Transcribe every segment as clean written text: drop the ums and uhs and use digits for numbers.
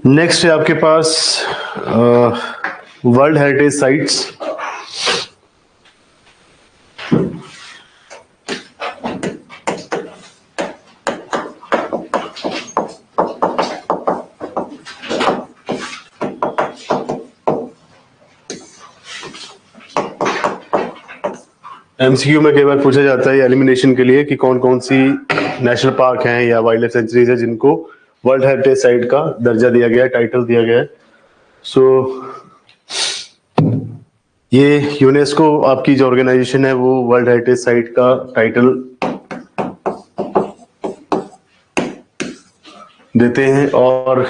Next है आपके पास world heritage sites. MCQ में कई बार पूछा जाता है एलिमिनेशन के लिए कि कौन कौन सी नेशनल पार्क हैं या वाइल्ड लाइफ सेंचुरीज है जिनको वर्ल्ड हेरिटेज साइट का दर्जा दिया गया है, टाइटल दिया गया है। सो ये यूनेस्को आपकी जो ऑर्गेनाइजेशन है वो वर्ल्ड हेरिटेज साइट का टाइटल देते हैं, और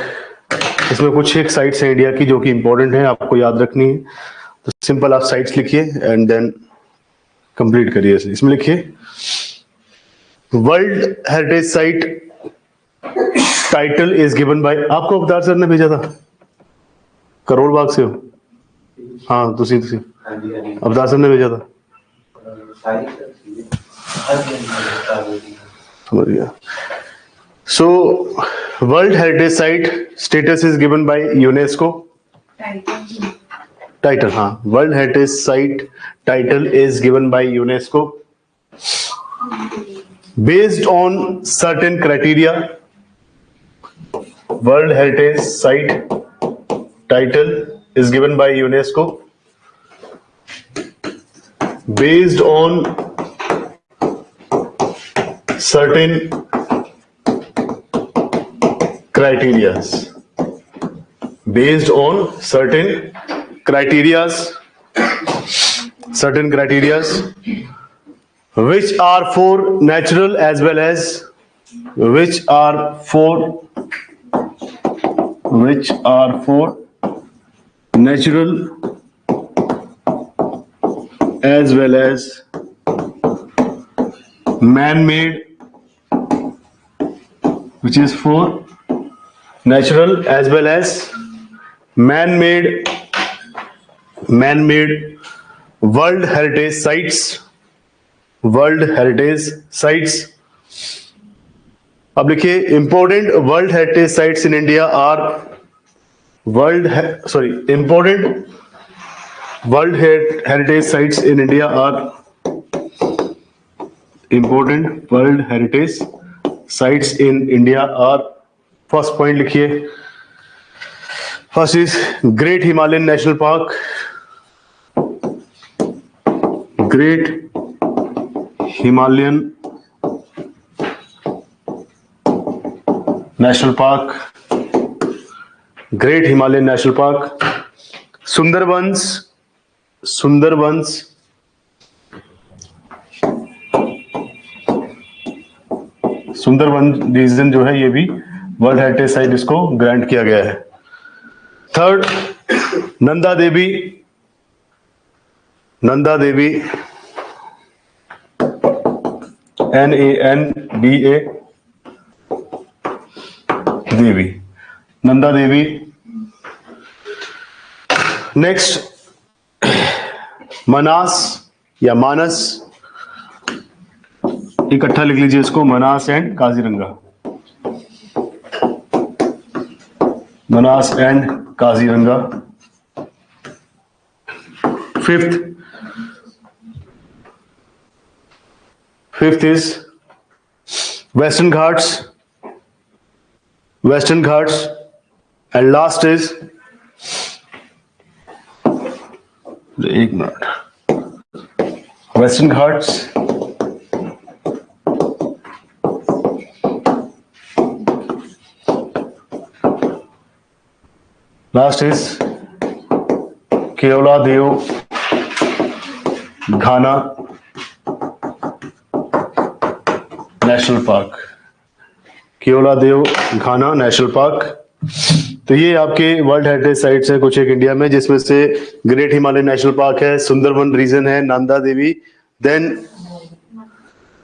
इसमें कुछ एक साइट्स हैं इंडिया की जो कि इंपॉर्टेंट है, आपको याद रखनी है। तो सिंपल आप साइट्स लिखिए एंड देन कंप्लीट करिए। इसमें लिखिए world heritage site title is given bye, आपको अवतार सर ने भेजा था, करोल बाग से हो? हाँ तुसी अवतार सर ने भेजा था, समझ गया। So world heritage site status is given by UNESCO. Title, हाँ, world heritage site title is given by UNESCO based on certain criteria. World Heritage Site title is given by UNESCO based on certain criterias. Based on certain criterias. Certain criterias. Which are for natural as well as natural as well as man-made, which is for natural as well as man-made World Heritage Sites. World heritage sites. अब लिखिए important world heritage sites in India are important world heritage sites in India are important world heritage sites in India are. First point लिखिए, first is Great Himalayan National Park. Great Himalayan National Park, Great Himalayan National Park. Sundarbans, Sundarban region जो है ये भी world heritage site इसको grant किया गया है। Third, Nanda Devi NANDA Devi, Nanda Devi. Next मनास या मानस, इकट्ठा लिख लीजिए इसको, Manas and Kaziranga, Manas and Kaziranga. Fifth is Western Ghats, and last is, एक मिनट, Western Ghats, last is Keoladeo Ghana National Park, Keoladeo Ghana National Park. तो ये आपके वर्ल्ड हेरिटेज साइट्स हैं कुछ एक इंडिया में, जिसमें से ग्रेट हिमालयन नेशनल पार्क है, सुंदरबन रीजन है, नंदा देवी, देन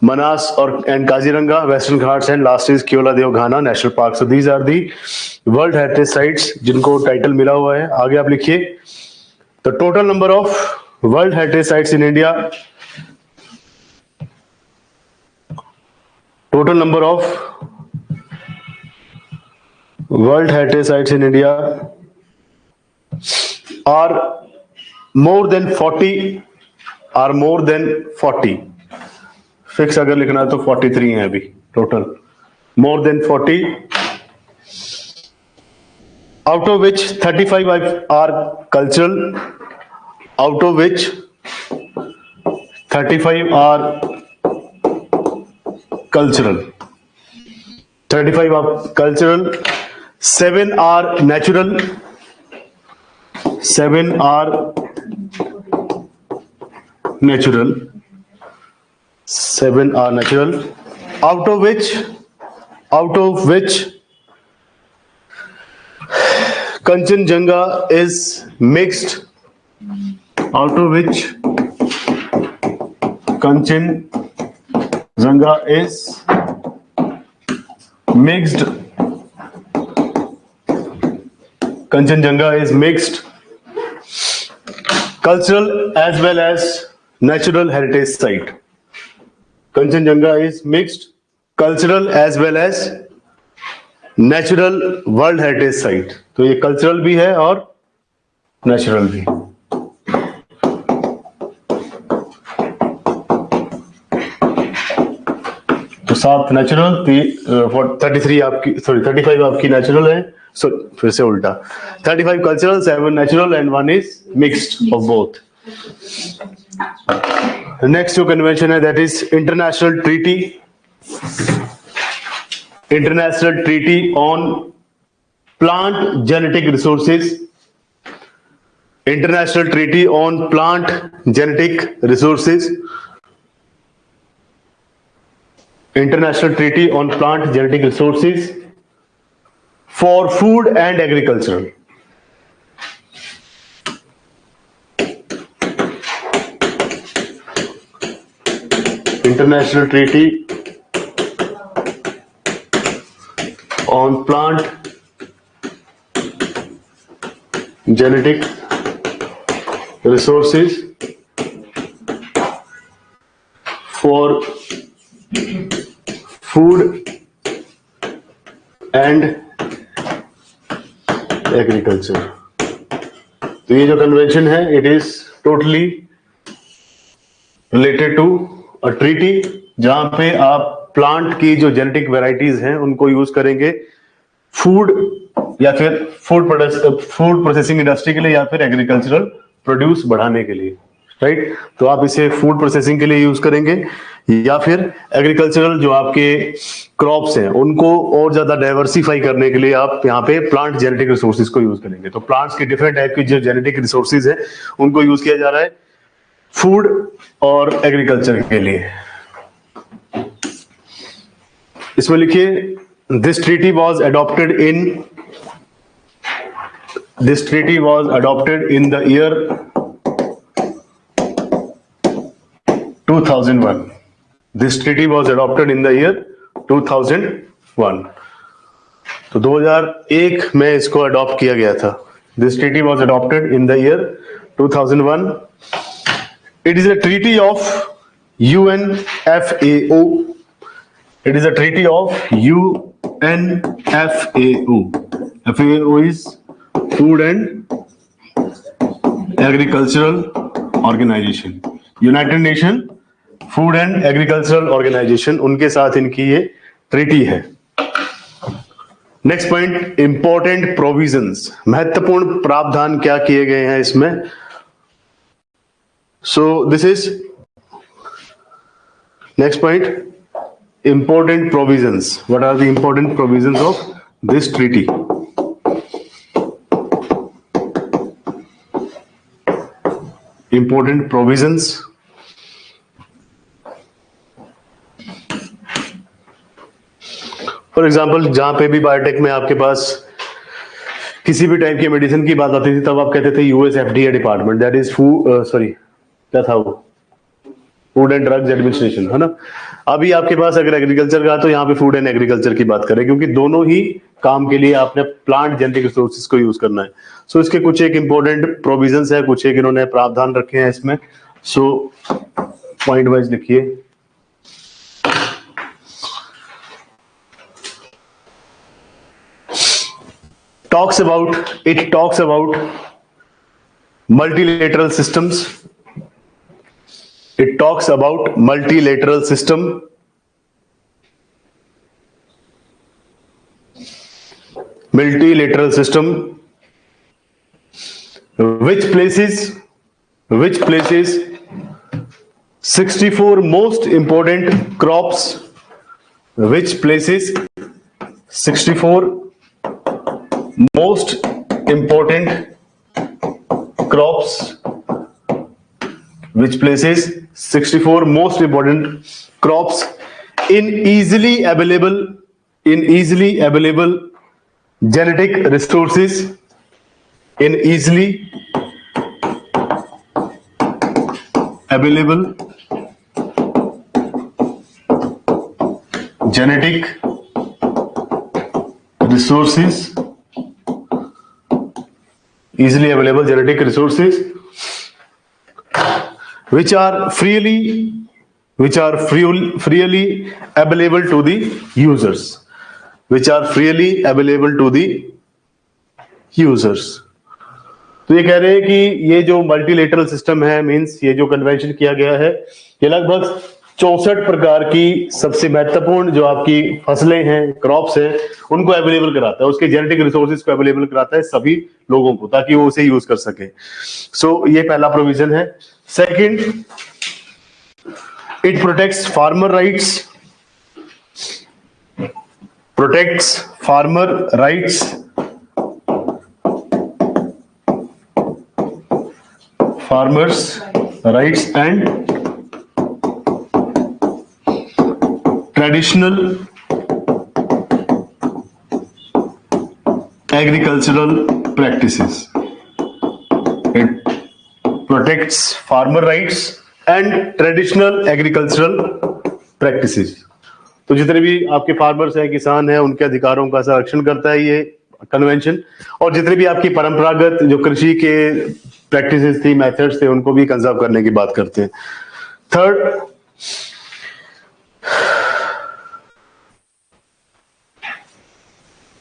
मनास और and Kaziranga, Western Ghats and last is Keoladeo Ghana National Park. So these are the world heritage sites जिनको टाइटल मिला हुआ है। आगे आप लिखिए the total number of world heritage sites in India, total number of World heritage sites in India are more than 40, are more than 40. Fix अगर लिखना है तो 43 है अभी total, more than 40, out of which 35 are cultural, out of which 35 are cultural, 35 are cultural, 7 are natural, 7 are natural, 7 are natural, out of which Kanchenjunga is mixed, out of which Kanchenjunga is mixed, Kanchenjunga is mixed cultural as well as natural heritage site. Kanchenjunga is mixed cultural as well as natural world heritage site. तो ये cultural भी है और natural भी. तो 7 natural, 33 आपकी, sorry 35 आपकी natural है, सो फिर से उल्टा, 35 cultural, 7 natural and 1 is mixed of both. Next जो कन्वेंशन है that is international treaty, International Treaty on Plant Genetic Resources, International Treaty on Plant Genetic Resources, International Treaty on Plant Genetic Resources for Food and Agricultural. International Treaty on plant genetic resources for food and agriculture. तो ये जो convention है it is totally related to a treaty जहां पे आप plant की जो genetic varieties हैं उनको यूज करेंगे फूड या फिर फूड प्रोसेसिंग इंडस्ट्री के लिए या फिर एग्रीकल्चरल प्रोड्यूस बढ़ाने के लिए, राइट. तो आप इसे फूड प्रोसेसिंग के लिए यूज करेंगे या फिर एग्रीकल्चरल जो आपके क्रॉप्स हैं उनको और ज्यादा डाइवर्सिफाई करने के लिए आप यहाँ पे प्लांट जेनेटिक रिसोर्सेज को यूज करेंगे. तो प्लांट्स के डिफरेंट टाइप की जो जेनेटिक रिसोर्सेज है उनको यूज किया जा रहा है फूड और एग्रीकल्चर के लिए. इसमें लिखिए this treaty was adopted in the year 2001. This treaty was adopted in the year 2001. तो 2001 में इसको अडॉप्ट किया गया था. This treaty was adopted in the year 2001. It is a treaty of UNFAO. It is a treaty of UNFAO. FAO is Food and Agricultural Organization. United Nation Food and Agricultural Organization, उनके साथ इनकी ये treaty है. Next point, important provisions, महत्वपूर्ण प्रावधान क्या किए गए हैं इसमें. So this is next point, important provisions. What are the important provisions of this treaty? Important provisions. For example जहां पे भी बायोटेक में आपके पास किसी भी टाइप की मेडिसिन की बात आती थी तब आप कहते थे US FDA department, that is क्या था वो, फूड एंड ड्रग्स एडमिनिस्ट्रेशन, है ना. अभी आपके पास अगर एग्रीकल्चर का तो यहाँ पे फूड एंड एग्रीकल्चर की बात करें क्योंकि दोनों ही काम के लिए आपने प्लांट जेनेटिक रिसोर्सेज को यूज करना है. सो इसके कुछ एक इंपॉर्टेंट प्रोविजंस है, कुछ एक इन्होंने प्रावधान रखे हैं इसमें. सो पॉइंट वाइज लिखिए. talks about multilateral systems. It talks about multilateral system. Multilateral system, which places 64 most important crops, which places 64 most important crops, which places 64 most important crops in easily available genetic resources, in easily available genetic resources, easily available genetic resources, which are freely available to the users, which are freely available to the users. तो ये कह रहे हैं कि ये जो multilateral system है, means ये जो कन्वेंशन किया गया है, ये लगभग 64 प्रकार की सबसे महत्वपूर्ण जो आपकी फसलें हैं, क्रॉप्स हैं, उनको अवेलेबल कराता है, उसके जेनेटिक रिसोर्सेज को अवेलेबल कराता है सभी लोगों को, ताकि वो उसे यूज कर सके. सो ये पहला प्रोविजन है. Second, it protects farmer rights, protects farmer rights, farmers rights and traditional agricultural practices. It protects farmer rights and traditional agricultural practices. तो जितने भी आपके फार्मर्स हैं, किसान हैं, उनके अधिकारों का संरक्षण करता है ये कन्वेंशन. और जितने भी आपकी परंपरागत जो कृषि के प्रैक्टिसेस थी, मेथड्स थे, उनको भी कंजर्व करने की बात करते हैं. Third,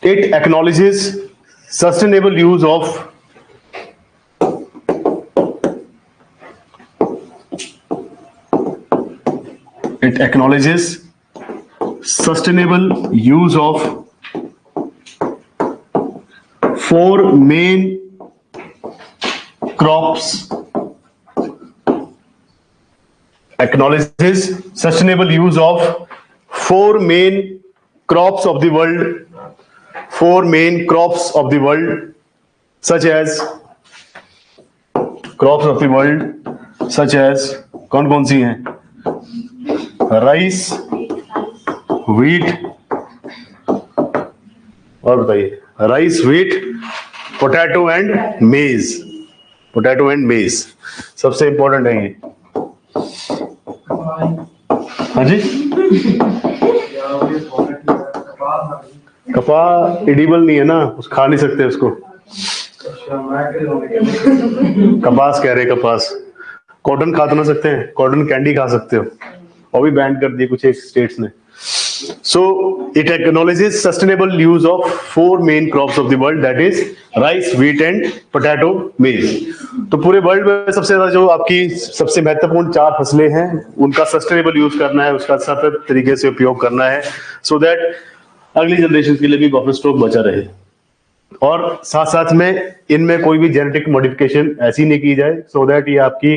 it acknowledges sustainable use of sustainable use of 4 main crops, acknowledges sustainable use of 4 main crops of the world, 4 main crops of the world, such as crops of the world, such as कौन सी हैं? Rice, wheat, और बताइए, rice, wheat, potato and मेज. Potato and मेज सबसे important है ये. हाँ जी, कपास एडिबल नहीं है ना, उस खा नहीं सकते उसको. कपास कह रहे, कपास. कॉटन खा तो ना सकते हैं, कॉटन कैंडी खा सकते हो, और भी बैन कर दी कुछ एक स्टेट्स ने. So it acknowledges sustainable use of 4 main crops of the world, that is rice, wheat and potato, maize. तो पूरे वर्ल्ड में सबसे ज्यादा जो आपकी सबसे महत्वपूर्ण 4 फसलें हैं, उनका सस्टेनेबल यूज करना है, उसका सतत तरीके से उपयोग करना है, so that अगली जनरेशन के लिए भी बफर स्टॉक बचा रहे. और साथ साथ में इनमें कोई भी जेनेटिक मॉडिफिकेशन ऐसी नहीं की जाए so that ये आपकी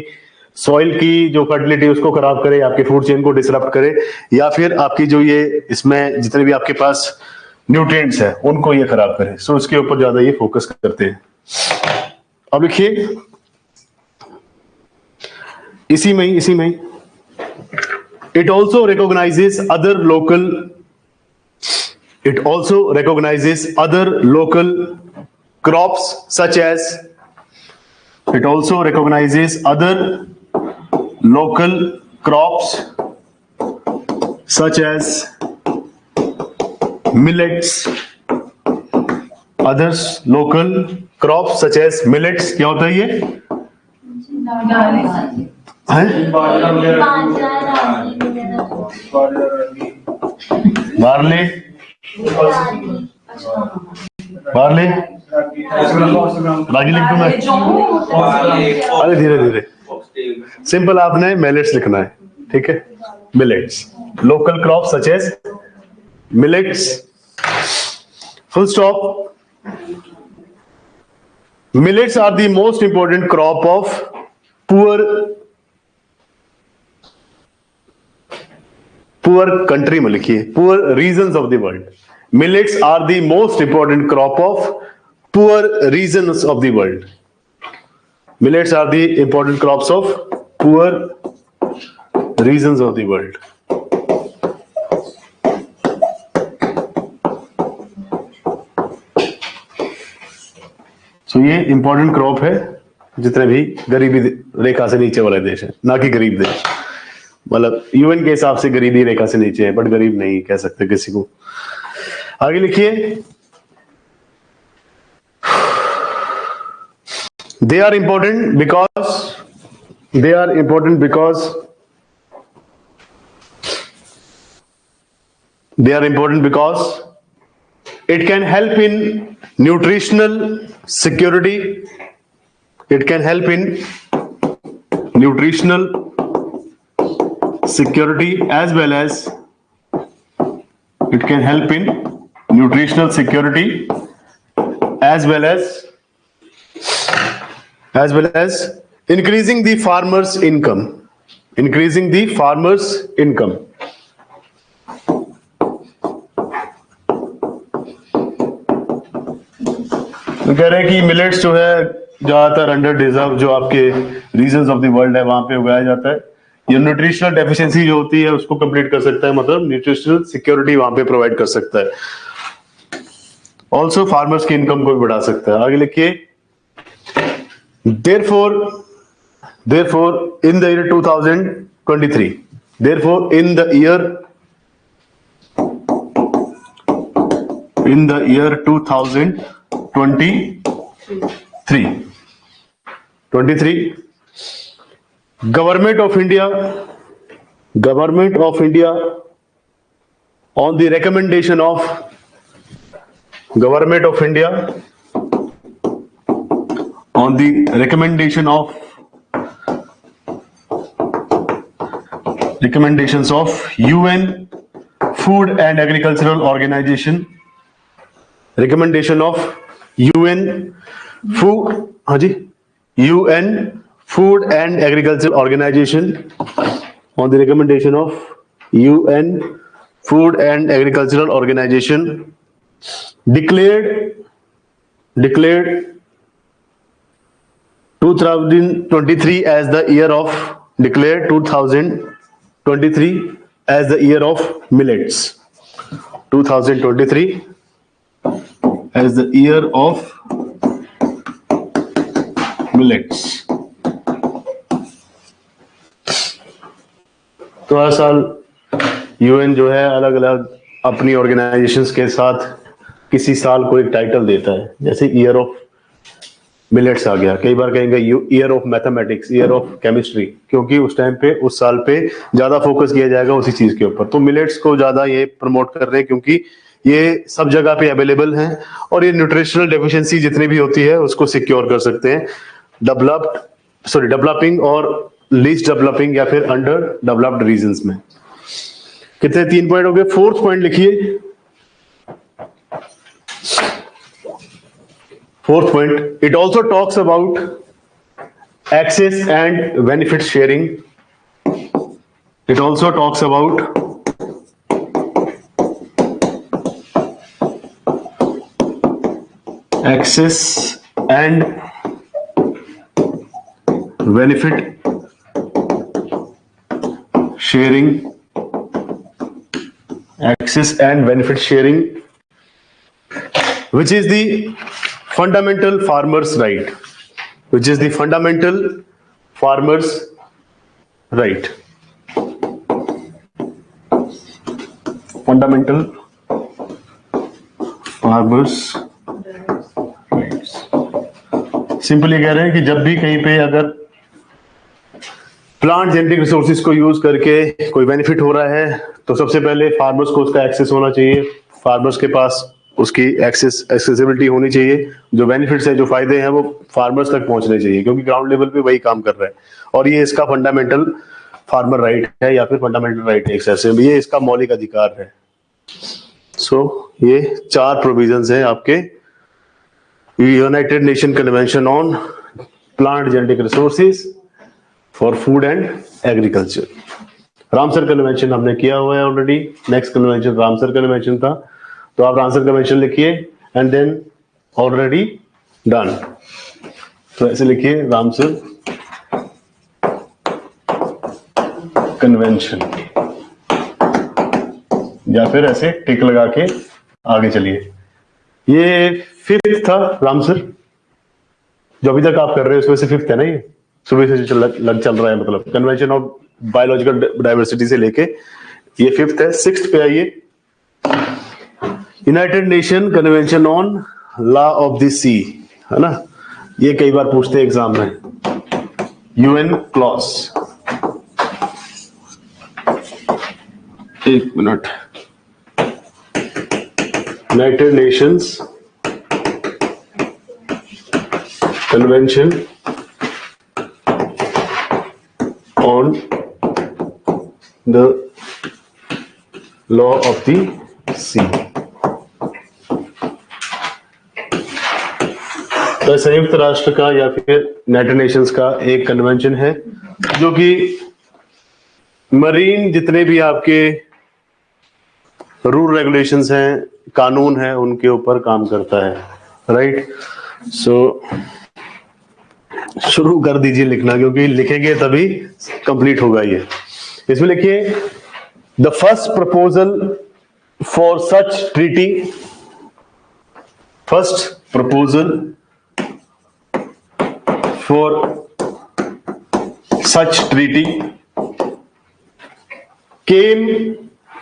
सॉइल की जो फर्टिलिटी उसको खराब करे, आपके फूड चेन को डिसरप्ट करे, या फिर आपकी जो ये इसमें जितने भी आपके पास न्यूट्रिएंट्स है उनको ये खराब करे. सो इसके ऊपर ज्यादा ये फोकस करते हैं. अब लिखिए, इसी में it also recognises other local crops such as local crops such as millets, others local crops such as millets. क्या होता है ये? बार्ले, रागी लिख दूं मैं? अरे धीरे धीरे, सिंपल आपने मिलेट्स लिखना है, ठीक है? Millets, local crop such as millets, full stop. Millets are the most important crop of poor country में लिखिए, poor regions of the world. Millets are the most important crop of poor regions of the world. Millets are the important crops of poor regions of the world. तो ये important crop है जितने भी गरीबी रेखा से नीचे वाले देश है, ना कि गरीब देश. मतलब यूएन के हिसाब से गरीबी रेखा से नीचे है, बट गरीब नहीं कह सकते किसी को. आगे लिखिए, they are important because it can help in nutritional security. It can help in nutritional security as well as increasing the farmer's income. तो कह रहे हैं कि मिलेट्स जो है ज्यादातर अंडर डिजर्व जो आपके रीजन्स ऑफ द वर्ल्ड है वहां पे उगाया जाता है. ये न्यूट्रिशनल डेफिशिएंसी जो होती है उसको कंप्लीट कर सकता है, मतलब न्यूट्रिशनल सिक्योरिटी वहां पे प्रोवाइड कर सकता है. ऑल्सो फार्मर्स की इनकम को भी बढ़ा सकता है. आगे लिखिए, therefore in the year 2023, in the year 2023, Government of India on the recommendation of recommendations of UN Food and Agricultural Organization, UN Food and Agricultural Organization, on the recommendation of UN Food and Agricultural Organization, declared 2023 as the year of millets. 2023 as the year of millets. तो हर साल UN जो है अलग अलग अपनी organisations के साथ किसी साल को एक टाइटल देता है. जैसे ईयर ऑफ मिलेट्स आ गया, कई बार कहेंगे year of mathematics, year of chemistry, क्योंकि उस टाइम पे उस साल पे ज्यादा फोकस किया जाएगा उसी चीज के ऊपर. तो मिलेट्स को ज्यादा ये प्रमोट कर रहे हैं क्योंकि ये सब जगह पे अवेलेबल हैं और ये न्यूट्रिशनल डेफिशिएंसी जितनी भी होती है उसको सिक्योर कर सकते हैं डेवलपिंग और लीस्ट डेवलपिंग या फिर अंडर डेवलप्ड रीजन्स में. कितने 3 पॉइंट हो गए. 4th पॉइंट लिखिए. 4th point, it also talks about access and benefit sharing. It also talks about access and benefit sharing. Access and benefit sharing, which is the fundamental farmer's right. Fundamental farmers' rights. Simply कह रहे हैं कि जब भी कहीं पे अगर plant genetic resources को यूज करके कोई बेनिफिट हो रहा है तो सबसे पहले फार्मर्स को उसका एक्सेस होना चाहिए. फार्मर्स के पास उसकी एक्सेसिबिलिटी होनी चाहिए, जो बेनिफिट्स है, जो फायदे हैं वो फार्मर्स तक पहुंचने चाहिए, क्योंकि ग्राउंड लेवल पे वही काम कर रहा है और ये इसका फंडामेंटल फार्मर राइट है या फिर फंडामेंटल राइट है, ये इसका मौलिक अधिकार है। सो ये 4 प्रोविजंस हैं आपके United Nation Convention on plant genetic resources for food and agriculture. Ramsar convention हमने किया हुआ है already, next convention Ramsar convention था, तो आप रामसर कन्वेंशन लिखिए एंड देन ऑलरेडी डन, तो ऐसे लिखिए रामसर कन्वेंशन या फिर ऐसे टिक लगा के आगे चलिए। ये 5th था रामसर, जो अभी तक आप कर रहे हो उसमें से 5th है ना, ये सुबह से चल रहा है, मतलब कन्वेंशन ऑफ बायोलॉजिकल डाइवर्सिटी से लेके ये 5th है। 6th पे आइए, United Nation Convention on law of the sea, है ना, ये कई बार पूछते हैं एग्जाम में, यूएन क्लॉज। एक मिनट, United Nations Convention on the law of the sea. तो संयुक्त राष्ट्र का या फिर यूनाइटेड नेशंस का एक कन्वेंशन है जो कि मरीन जितने भी आपके रूल रेगुलेशंस हैं, कानून है, उनके ऊपर काम करता है, राइट। सो शुरू कर दीजिए लिखना, क्योंकि लिखेंगे तभी कंप्लीट होगा ये। इसमें लिखिए, the first proposal for such treaty, first proposal for such treaty came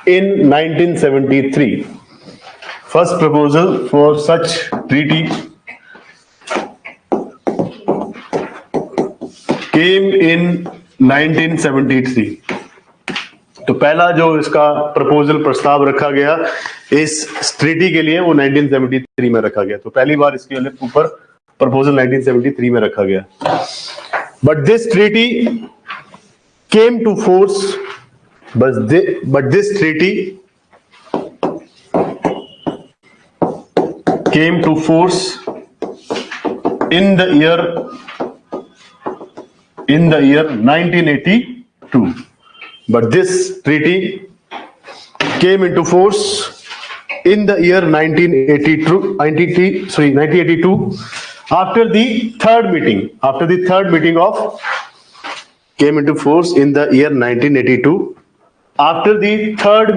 in 1973. First proposal for such treaty came in 1973. तो पहला जो इसका प्रपोजल प्रस्ताव रखा गया इस ट्रीटी के लिए वो 1973 में रखा गया। तो पहली बार इसके ऊपर प्रपोजल 1973 में रखा गया। But this treaty came to force, but this treaty came to force in the year 1982. But this treaty came into force in the year 1982 after the third meeting of came into force in the year 1982 after the third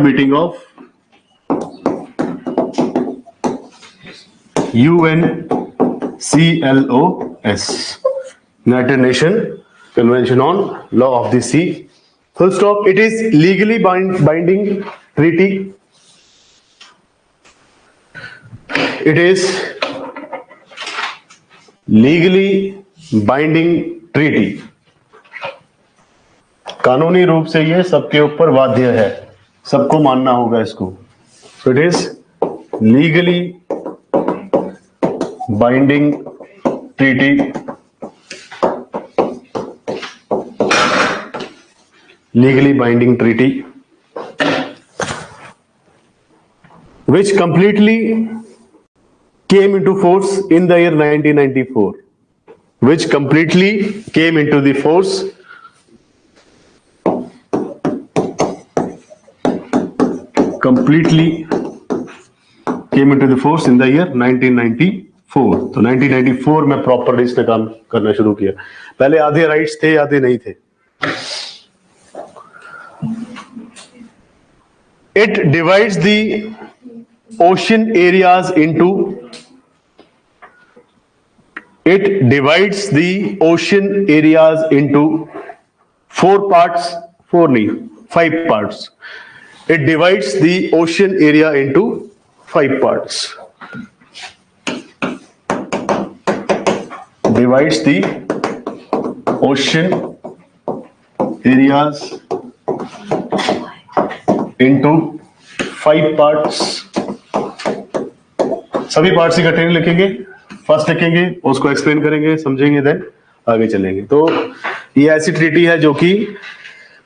meeting of UNCLOS, United Nations Convention on Law of the Sea. Full stop. It is legally binding treaty. It is legally binding treaty. कानूनी रूप से ये सबके ऊपर बाध्य है, सबको मानना होगा इसको। So it is legally binding treaty, which completely came into force in the year 1994. Which completely came into the force in the year 1994. तो 1994 में प्रॉपरली इसने काम करना शुरू किया। पहले आधे राइट्स थे, आधे नहीं थे। It divides the ocean areas into 5 parts. It divides the ocean area into 5 parts. Divides the ocean areas into 5 parts. सभी पार्ट्स इकट्ठे नहीं लिखेंगे, फर्स्ट लिखेंगे, उसको एक्सप्लेन करेंगे, समझेंगे, देन आगे चलेंगे। तो ये ऐसी ट्रीटी है जो कि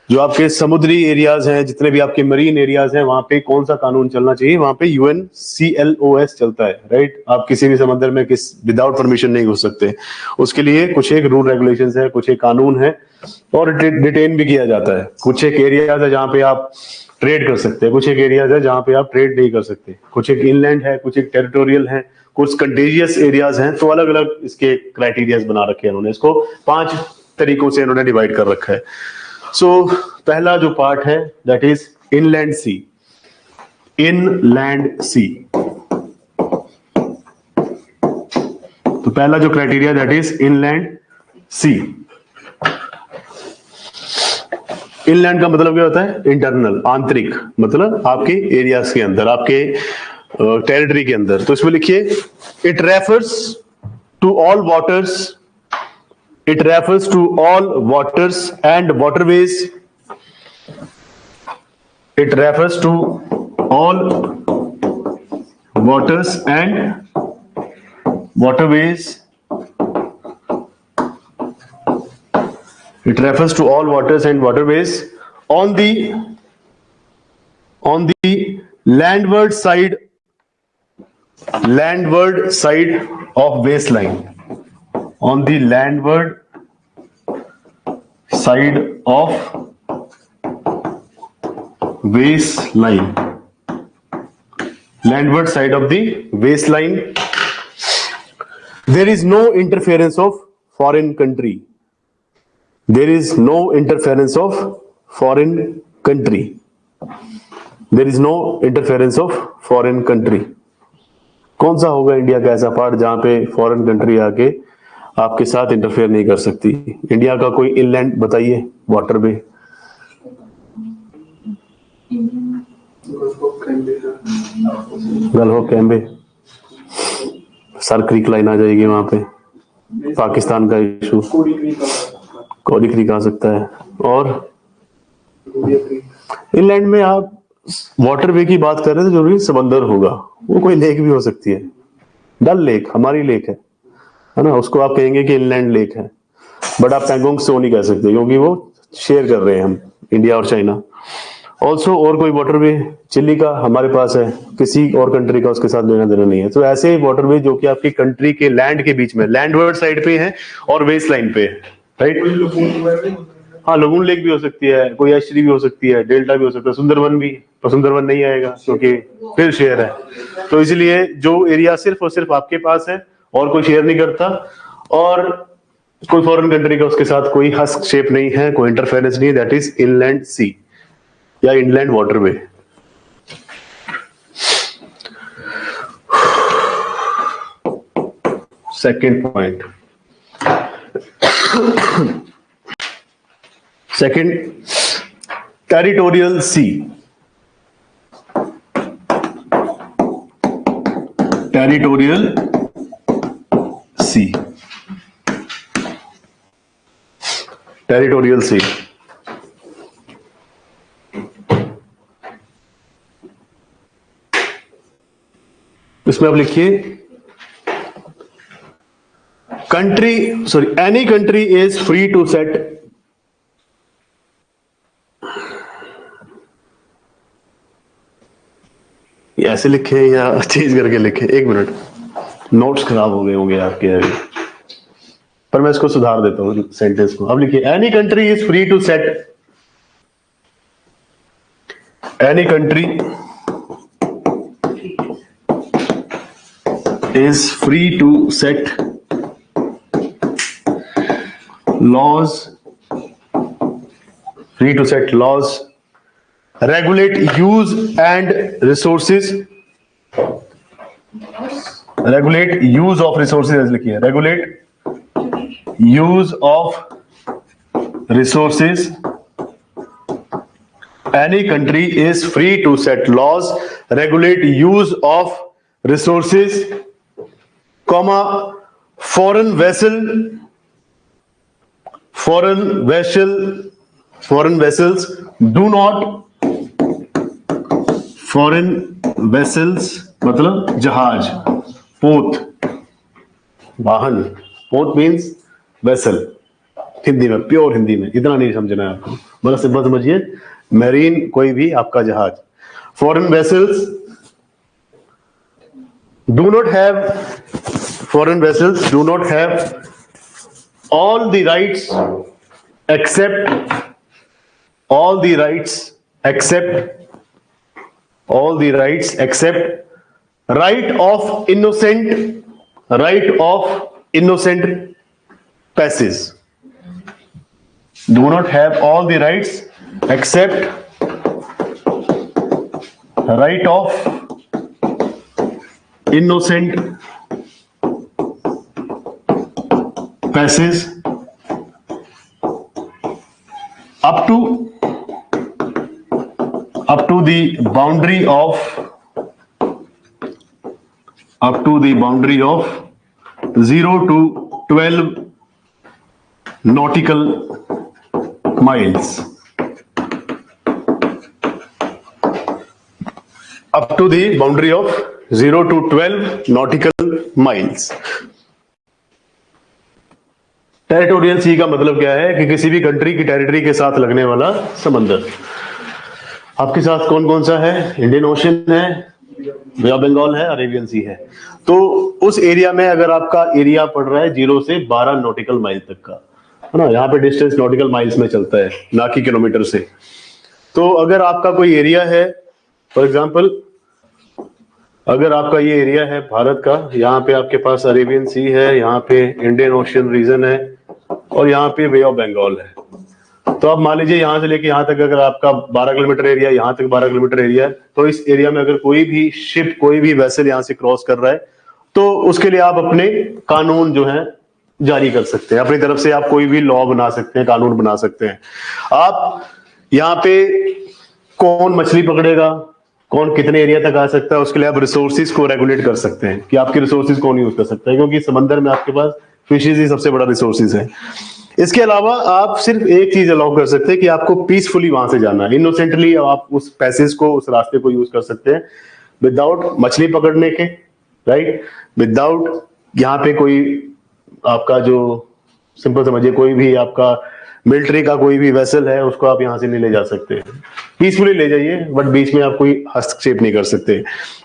जो आपके समुद्री एरियाज हैं, जितने भी आपके मरीन एरियाज हैं, वहां पे कौन सा कानून चलना चाहिए, वहां पे UNCLOS चलता है, राइट। आप किसी भी समंदर में विदाउट परमिशन नहीं घुस सकते। उसके लिए कुछ एक रूल रेगुलेशंस है, कुछ एक कानून है, और डिटेन भी किया जाता है। कुछ एक एरियाज है जहां पे आप ट्रेड कर सकते हैं, कुछ एक एरियाज है जहां पे आप ट्रेड नहीं कर सकते, कुछ एक इनलैंड है, कुछ एक टेरिटोरियल है, कुछ कंटेजियस एरियाज हैं। तो अलग अलग इसके क्राइटेरियाज बना रखे हैं उन्होंने, इसको 5 तरीकों से इन्होंने डिवाइड कर रखा है। सो पहला जो पार्ट है that is inland sea. Inland sea, तो पहला जो criteria that is inland sea. Inland का मतलब क्या होता है? इंटरनल, आंतरिक, मतलब आपके एरियाज के अंदर, आपके टेरिटरी के अंदर। तो इसमें लिखिए it refers to all waters, it refers to all waters and waterways, it refers to all waters and waterways, it refers to all waters and waterways on the landward side of baseline, on the landward side of baseline, landward side of the baseline. There is no interference of foreign country. There is no interference of foreign country. There is no interference of foreign country. कौन सा होगा India का ऐसा part जहां पे foreign country आके आपके साथ इंटरफेयर नहीं कर सकती? इंडिया का कोई इनलैंड बताइए, waterway. Gulf of Cambay, Sir Creek line आ जाएगी वहां पे, पाकिस्तान का इशू, कोरी क्रीक आ सकता है। और इनलैंड में आप वाटरवे की बात कर रहे थे, जरूरी समंदर होगा, वो कोई लेक भी हो सकती है। डल लेक हमारी लेक है ना, उसको आप कहेंगे कि इनलैंड लेक है, बट आप पैंगोंग सो नहीं कह सकते क्योंकि वो शेयर कर रहे हैं हम, इंडिया और चाइना। ऑल्सो और कोई वाटरवे चिली का हमारे पास है, किसी और कंट्री का उसके साथ लेना देना नहीं है। तो ऐसे वाटरवे जो कि आपकी कंट्री के लैंड के बीच में, लैंडवर्ड साइड पे है और वेस्ट लाइन पे है, राइट। हाँ, लगून लेक भी हो सकती है, कोई एस्चुरी भी हो सकती है, डेल्टा भी हो सकता है, सुंदरवन भी, तो सुंदरवन नहीं आएगा क्योंकि फिर शेयर है। तो इसलिए जो एरिया सिर्फ और सिर्फ आपके पास है और कोई शेयर नहीं करता, और कोई फॉरेन कंट्री का उसके साथ कोई हस्तक्षेप नहीं है, कोई इंटरफेरेंस नहीं है, दैट इज इनलैंड सी या inland waterway. Second point, second, territorial sea. Territorial sea, territorial sea. इसमें आप लिखिए any country is free to set, ऐसे लिखे या चेंज करके लिखे? एक मिनट, नोट्स खराब हो गए होंगे आपके अभी, पर मैं इसको सुधार देता हूं सेंटेंस को। अब लिखिए any country is free to set, any country is free to set laws, regulate use and resources, regulate use of resources, ऐसे लिखिए, regulate use of resources. Any country is free to set laws, regulate use of resources, comma, foreign vessel foreign vessels do not, foreign vessels मतलब जहाज, पोत, वाहन, पोत means vessel, Hindi में, pure Hindi में, इतना नहीं समझना है आपको, मतलब सिंपल समझिए, मैरीन कोई भी आपका जहाज, foreign vessels do not have, foreign vessels do not have all the rights except all the rights except right of innocent passage, do not have all the rights except right of innocent passage up to the boundary of 0 to 12 nautical miles, up to the boundary of 0 to 12 nautical miles. Territorial सी का मतलब क्या है कि किसी भी country की territory के साथ लगने वाला समंदर। आपके साथ कौन कौन सा है? इंडियन ओशन है, बे ऑफ बंगाल है, अरेबियन सी है। तो उस एरिया में अगर आपका एरिया पड़ रहा है 0 से 12 नॉटिकल माइल तक का, है ना, यहाँ पे डिस्टेंस नॉटिकल माइल्स में चलता है, ना कि किलोमीटर से। तो अगर आपका कोई एरिया है, फॉर एग्जाम्पल अगर आपका ये एरिया है भारत का, यहाँ पे आपके पास अरेबियन सी है, यहाँ पे इंडियन ओशियन रीजन है और यहाँ पे बे ऑफ बंगाल है, तो आप मान लीजिए यहाँ से लेके यहाँ तक अगर आपका 12 किलोमीटर एरिया, यहाँ तक 12 किलोमीटर एरिया है, तो इस एरिया में अगर कोई भी शिप, कोई भी वेसल यहाँ से क्रॉस कर रहा है, तो उसके लिए आप अपने कानून जो है जारी कर सकते हैं, अपनी तरफ से आप कोई भी लॉ बना सकते हैं, कानून बना सकते हैं। आप यहाँ पे कौन मछली पकड़ेगा, कौन कितने एरिया तक आ सकता है, उसके लिए आप रिसोर्सेज को रेगुलेट कर सकते हैं कि आपके रिसोर्सेज कौन यूज कर सकता है, क्योंकि समंदर में आपके पास फिशेज ही सबसे बड़ा रिसोर्सेज है। इसके अलावा आप सिर्फ एक चीज अलाउ कर सकते हैं कि आपको पीसफुली वहां से जाना है, इनोसेंटली आप उस पैसेज को, उस रास्ते को यूज कर सकते हैं विदाउट मछली पकड़ने के, राइट, विदाउट यहाँ पे कोई आपका जो सिंपल समझिए कोई भी आपका मिलिट्री का कोई भी वेसल है उसको आप यहाँ से नहीं ले जा सकते, पीसफुली ले जाइए, बट बीच में आप कोई हस्तक्षेप नहीं कर सकते।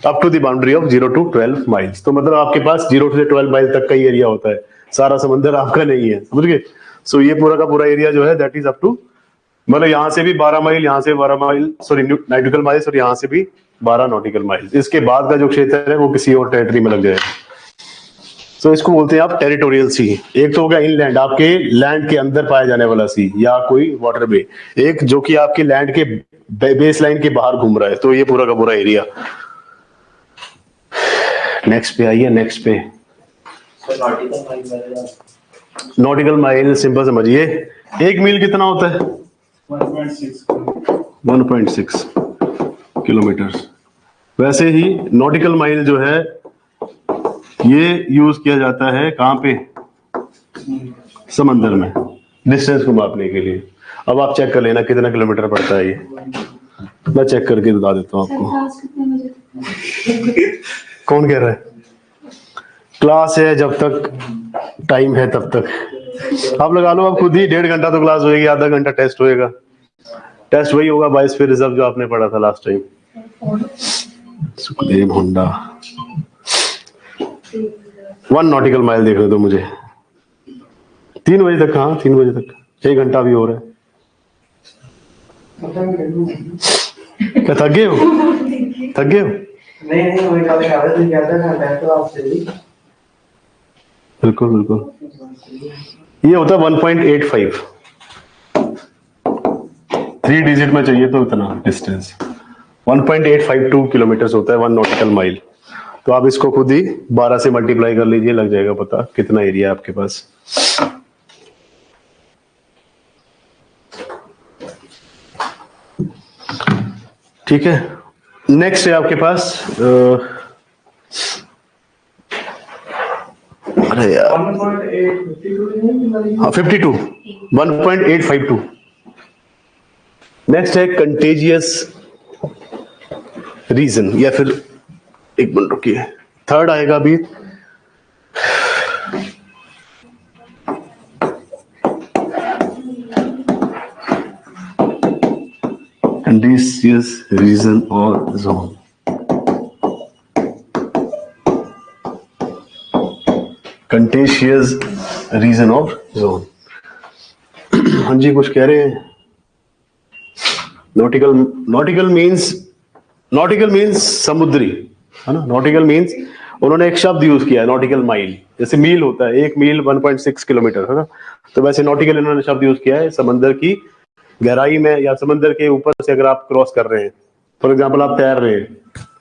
Up to the boundary of 0 to 12 माइल्स, तो मतलब आपके पास 0 से 12 माइल तक का ही एरिया होता है, सारा समंदर आपका नहीं है, समझ गए। सो ये पूरा का पूरा एरिया जो है दैट इज अप टू, मतलब यहाँ से भी 12 माइल, यहाँ से 12 माइल, सॉरी नॉटिकल माइल्स, और यहाँ से भी 12 नॉटिकल माइल्स। इसके बाद का जो क्षेत्र है वो किसी और टेरिटरी में लग जाएगा। तो इसको बोलते हैं आप टेरिटोरियल सी। एक तो हो गया इनलैंड, आपके लैंड के अंदर पाया जाने वाला सी या कोई वाटर वे, एक जो कि आपके लैंड के बेस लाइन के बाहर घूम रहा है, तो ये पूरा का पूरा एरिया। नेक्स्ट पे आइए, नेक्स्ट पे नॉटिकल माइल सिंपल समझिए, एक मील कितना होता है? 1.6 किलोमीटर। वैसे ही नॉटिकल माइल जो है ये यूज किया जाता है कहां पे? समंदर में, डिस्टेंस को मापने के लिए। अब आप चेक कर लेना कितना किलोमीटर पड़ता है ये, मैं चेक करके बता देता हूँ आपको। कौन कह रहा है? क्लास है, जब तक टाइम है तब तक आप लगा लो, आप खुद ही 1.5 घंटा तो क्लास होएगी, आधा घंटा टेस्ट होएगा। टेस्ट वही होगा 22 फिर रिजल्ट जो आपने पढ़ा था last time. Sukhdev Honda 1 nautical mile देख रहे तो मुझे 3 बजे तक, हाँ 3 बजे तक, 1 घंटा भी हो रहा है। क्या थक गए हो? थक गए हो? नहीं वही कल खा रहे थे, क्या था बैठ तो आपसे भी। बिल्कुल बिल्कुल। ये होता है 1.85, 3 डिजिट में चाहिए तो इतना डिस्टेंस 1.852 किलोमीटर होता है 1 नॉटिकल माइल। तो आप इसको खुद ही 12 से मल्टीप्लाई कर लीजिए, लग जाएगा पता कितना एरिया है आपके पास। ठीक है, नेक्स्ट है आपके पास अरे यार 1.852 हाँ 52 1.852 नेक्स्ट है कंटेजियस रीजन, या फिर एक मिनट रुकिए, थर्ड आएगा अभी कंटेजियस रीजन और जोन। कंटेजियस रीजन और जोन, हाँ जी कुछ कह रहे हैं। नॉटिकल मीन्स समुद्री, है ना। नॉटिकल मीन्स उन्होंने एक शब्द यूज किया है, नॉटिकल माइल। जैसे मील होता है, एक मील 1.6 किलोमीटर, है ना। तो वैसे नॉटिकल इन्होंने शब्द यूज किया है समंदर की गहराई में या समंदर के ऊपर से अगर आप क्रॉस कर रहे हैं। फॉर एग्जाम्पल आप तैर रहे हैं,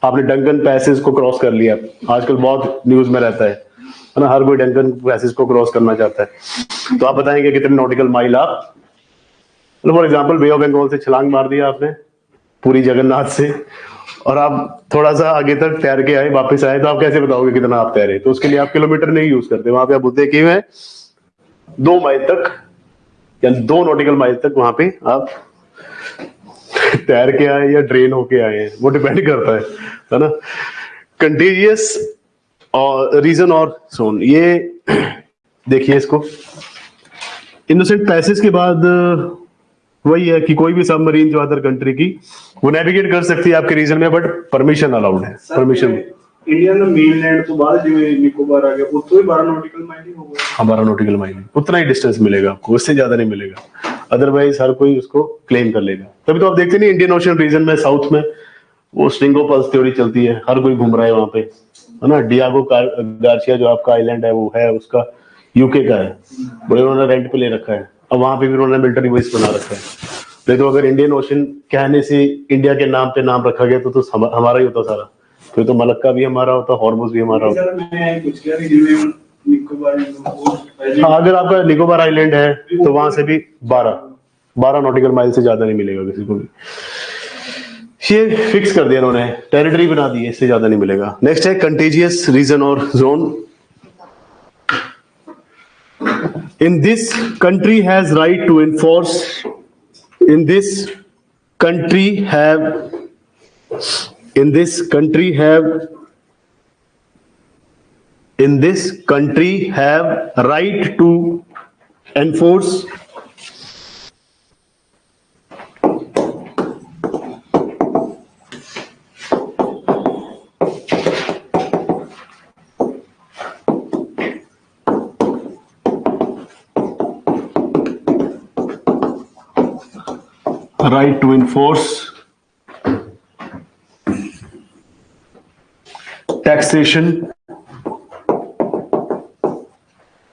आपने डंकन पैसेज को क्रॉस कर लिया, आजकल बहुत न्यूज में रहता है ना, हर कोई डंकन पैसेज को क्रॉस करना चाहता है। तो आप बताएंगे कितने नॉटिकल माइल आप, for example Bay of Bengal से छलांग मार दिया आपने पूरी जगन्नाथ से, और आप थोड़ा सा आगे तक तैर के आए, वापस आए, तो आप कैसे बताओगे कितना आप तैरे? तो उसके लिए आप किलोमीटर नहीं यूज करते, वहां पे आप बोलते हैं कि मैं 2 माइल तक या 2 नॉटिकल माइल तक वहां पे आप तैर के आए या ड्रेन होके आए हैं, वो डिपेंड करता है ना। कंटेजियस और रीजन और जोन, ये देखिए इसको इनोसेंट पैसेज के बाद वही है कि कोई भी सबमरीन जो अदर कंट्री की वो नेविगेट कर सकती है आपके रीजन में, बट परमिशन अलाउड है। परमिशन इंडियन मेनलैंड तो बाद जिਵੇਂ निकोबार आ गया, उतो ही 12 नॉटिकल माइल ही होगा। हाँ 12 नॉटिकल माइल, उतना ही डिस्टेंस मिलेगा आपको, उससे ज्यादा नहीं मिलेगा, अदरवाइज हर कोई उसको क्लेम कर लेगा। तभी तो आप देखते नहीं इंडियन ओशन रीजन में साउथ में वो स्ट्रिंग ऑफ पर्ल्स थ्योरी चलती है, हर कोई घूम रहा है वहां पे, है ना। डियागो गार्सिया जो आपका आइलैंड है वो है उसका यूके का है, बड़े उन्होंने रेंट पे ले रखा है, अब वहां पे भी उन्होंने मिलिट्री बेस बना रखा है। नहीं तो अगर इंडियन ओशन कहने से इंडिया के नाम पे नाम रखा गया तो हमारा ही होता सारा, फिर तो मलक्का भी हमारा होता, हॉर्मुज भी हमारा होता। मैं कुछ कह रही जिਵੇਂ निकोबार हाँ अगर आपका निकोबार आइलैंड है तो वहां से भी 12 नॉटिकल माइल से ज्यादा नहीं मिलेगा किसी को भी, ये फिक्स कर दिया उन्होंने, टेरिटरी बना दी है, इससे ज्यादा नहीं मिलेगा। नेक्स्ट है कंटेजियस रीजन और zone. In this country has right to enforce, in this country have in this country have right to enforce right to enforce taxation.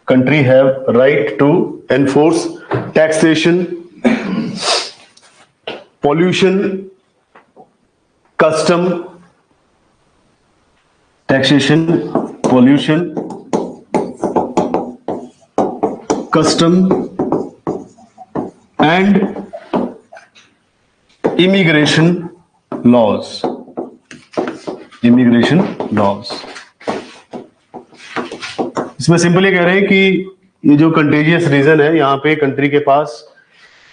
Country have right to enforce taxation, pollution, custom, taxation, pollution, custom and immigration laws. इसमें simply कह रहे हैं कि ये जो contagious reason है, यहाँ पे कंट्री के पास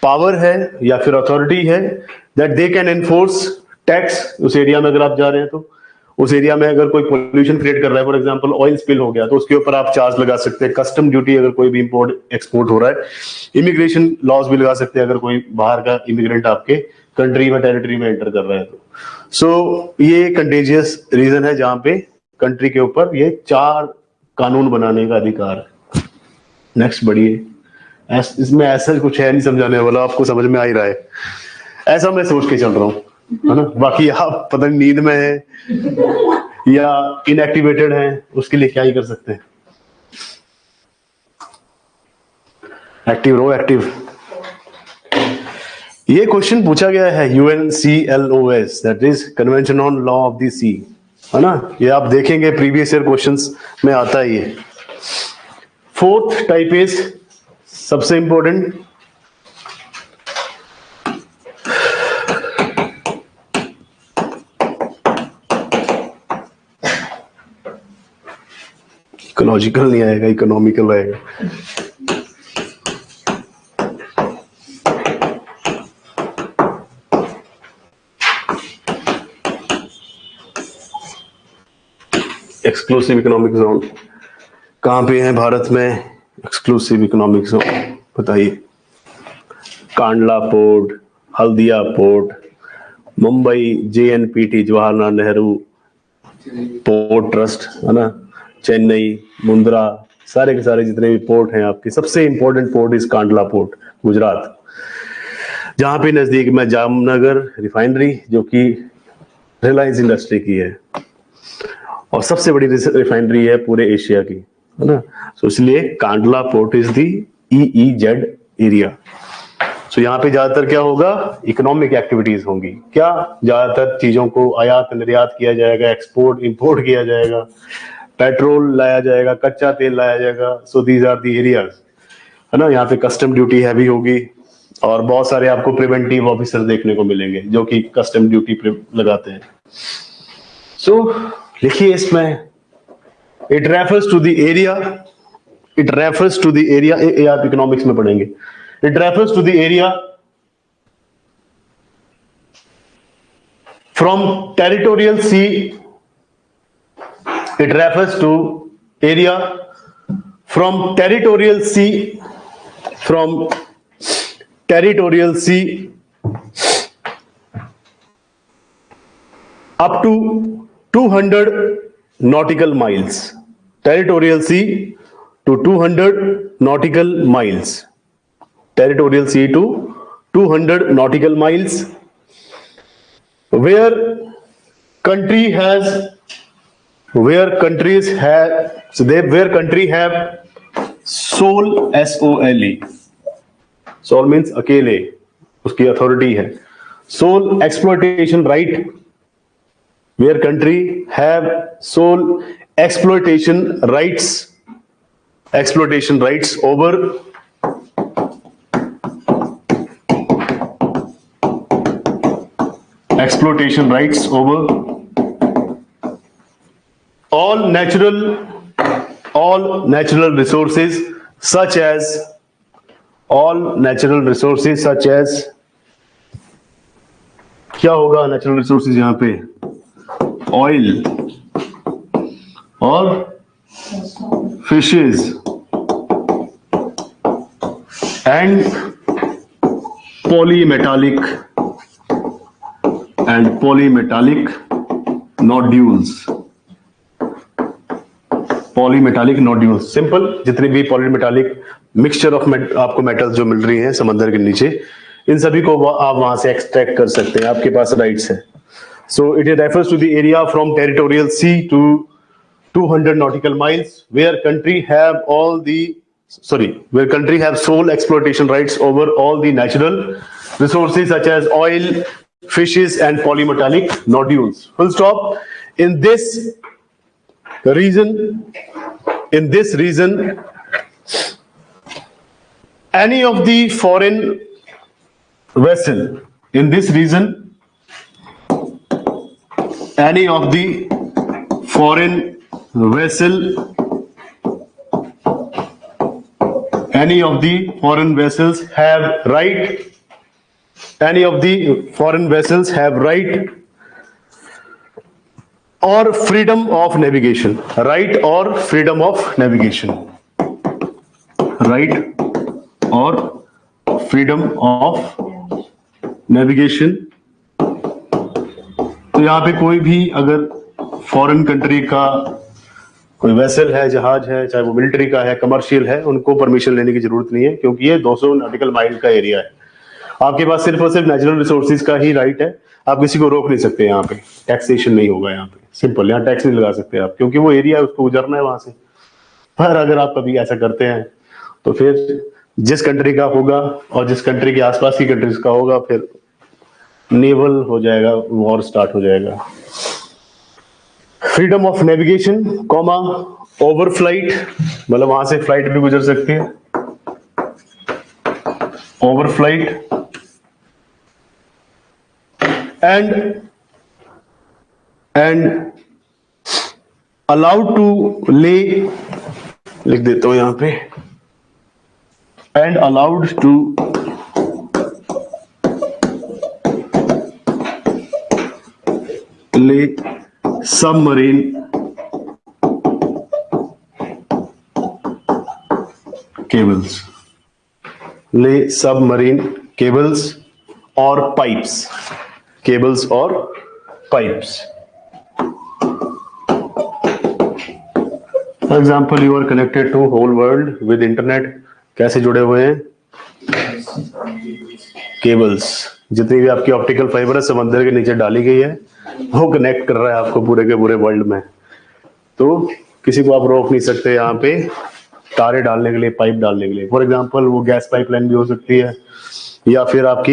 पावर है या फिर अथॉरिटी है that they can enforce tax. उस एरिया में अगर आप जा रहे हैं तो उस एरिया में अगर कोई पोल्यूशन क्रिएट कर रहा है, फॉर एग्जांपल ऑयल स्पिल हो गया, तो उसके ऊपर आप चार्ज लगा सकते हैं, कस्टम ड्यूटी अगर कोई भी इंपोर्ट एक्सपोर्ट हो रहा है, इमिग्रेशन लॉज भी लगा सकते हैं अगर कोई बाहर का इमिग्रेंट आपके कंट्री में टेरिटरी में एंटर कर रहा है तो। सो ये कंटेजियस रीजन है जहां पे कंट्री के ऊपर ये 4 कानून बनाने का अधिकार है। नेक्स्ट बढ़िए, इसमें ऐसा कुछ है नहीं समझाने वाला, आपको समझ में आ ही रहा है, ऐसा मैं सोच के चल रहा हूँ, है ना। बाकी आप पता नहीं नींद में है या इनएक्टिवेटेड है, उसके लिए क्या ही कर सकते हैं। एक्टिव रहो, एक्टिव। ये क्वेश्चन पूछा गया है UNCLOS, that is Convention on law of the sea, है ना। ये आप देखेंगे प्रीवियस ईयर क्वेश्चंस में आता है ये। 4th टाइप इज सबसे इंपॉर्टेंट, इकोलॉजिकल नहीं आएगा, इकोनॉमिकल आएगा। एक्सक्लूसिव इकोनॉमिक जोन कहाँ पे है भारत में? एक्सक्लूसिव इकोनॉमिक जोन बताइए। Kandla port, Haldia port, Mumbai JNPT Jawaharlal Nehru port trust है ना, चेन्नई, मुंद्रा, सारे के सारे जितने भी पोर्ट हैं आपके, सबसे इंपॉर्टेंट पोर्ट इस कांडला पोर्ट, गुजरात, जहां पे नजदीक में जामनगर रिफाइनरी जो कि रिलायंस इंडस्ट्री की है और सबसे बड़ी रिफाइनरी है पूरे एशिया की, है ना। सो इसलिए Kandla port is the EEZ area. So यहाँ पे ज्यादातर क्या होगा? इकोनॉमिक एक्टिविटीज होंगी। क्या? ज्यादातर चीजों को आयात निर्यात किया जाएगा, एक्सपोर्ट इंपोर्ट किया जाएगा, पेट्रोल लाया जाएगा, कच्चा तेल लाया जाएगा। So these are the areas, है ना। यहाँ पे कस्टम ड्यूटी हैवी होगी और बहुत सारे आपको प्रिवेंटिव ऑफिसर देखने को मिलेंगे जो कि कस्टम ड्यूटी लगाते हैं। सो लिखिए इसमें, it refers to the area, it refers to the area, ये आप इकोनॉमिक्स में पढ़ेंगे। It refers to the area from territorial sea, it refers to area from territorial sea, from territorial sea up to 200 nautical miles, territorial sea to 200 nautical miles, territorial sea to 200 nautical miles, where country has, where countries have, so they, where country have sole, SOLE, sole means अकेले, उसकी authority है, sole exploitation right, where country have sole exploitation rights, exploitation rights over exploitation rights over all natural resources such as, all natural resources such as, क्या होगा natural resources यहां पे? Oil और fishes and polymetallic nodules, polymetallic nodules, simple, जितनी भी polymetallic mixture of आपको metals जो मिल रही हैं समंदर के नीचे, इन सभी को आप वहां से एक्सट्रैक्ट कर सकते हैं, आपके पास राइट्स है। So it refers to the area from territorial sea to 200 nautical miles where country have all the, where country have sole exploitation rights over all the natural resources such as oil, fishes and polymetallic nodules. Full stop. In this region, any of the foreign vessel, in this region, any of the foreign vessel, any of the foreign vessels have right, any of the foreign vessels have right or freedom of navigation, right or freedom of navigation, right or freedom of navigation। तो यहाँ पे कोई भी अगर foreign country का कोई vessel है, जहाज है, चाहे वो मिलिट्री का है, कमर्शियल है, उनको परमिशन लेने की जरूरत नहीं है क्योंकि ये 200 नॉटिकल माइल का एरिया है। आपके पास सिर्फ और सिर्फ नेचुरल रिसोर्सेज का ही राइट है, आप किसी को रोक नहीं सकते। यहाँ पे टैक्सेशन नहीं होगा, यहाँ पे सिंपल, यहाँ टैक्स नहीं लगा सकते आप क्योंकि वो एरिया है, उसको गुजरना है वहां से। पर अगर आप कभी ऐसा करते हैं तो फिर जिस कंट्री का होगा और जिस कंट्री के आसपास की कंट्रीज का होगा, फिर नेवल हो जाएगा, वॉर स्टार्ट हो जाएगा। Freedom of navigation comma overflight, मतलब वहां से फ्लाइट भी गुजर सकती है, ओवरफ्लाइट एंड अलाउड टू ले, लिख देता हूं यहां पे, and allowed to lay submarine cables, lay submarine cables और पाइप्स, केबल्स और pipes. For example you are connected to whole world with internet, कैसे जुड़े हुए हैं? केबल्स, जितनी भी आपकी ऑप्टिकल फाइबर है समंदर के नीचे डाली गई है, वो कनेक्ट कर रहा है आपको पूरे के पूरे वर्ल्ड में। तो किसी को आप रोक नहीं सकते यहाँ पे तारे डालने के लिए, पाइप डालने के लिए। फॉर एग्जाम्पल वो गैस पाइपलाइन भी हो सकती है, या फिर आपकी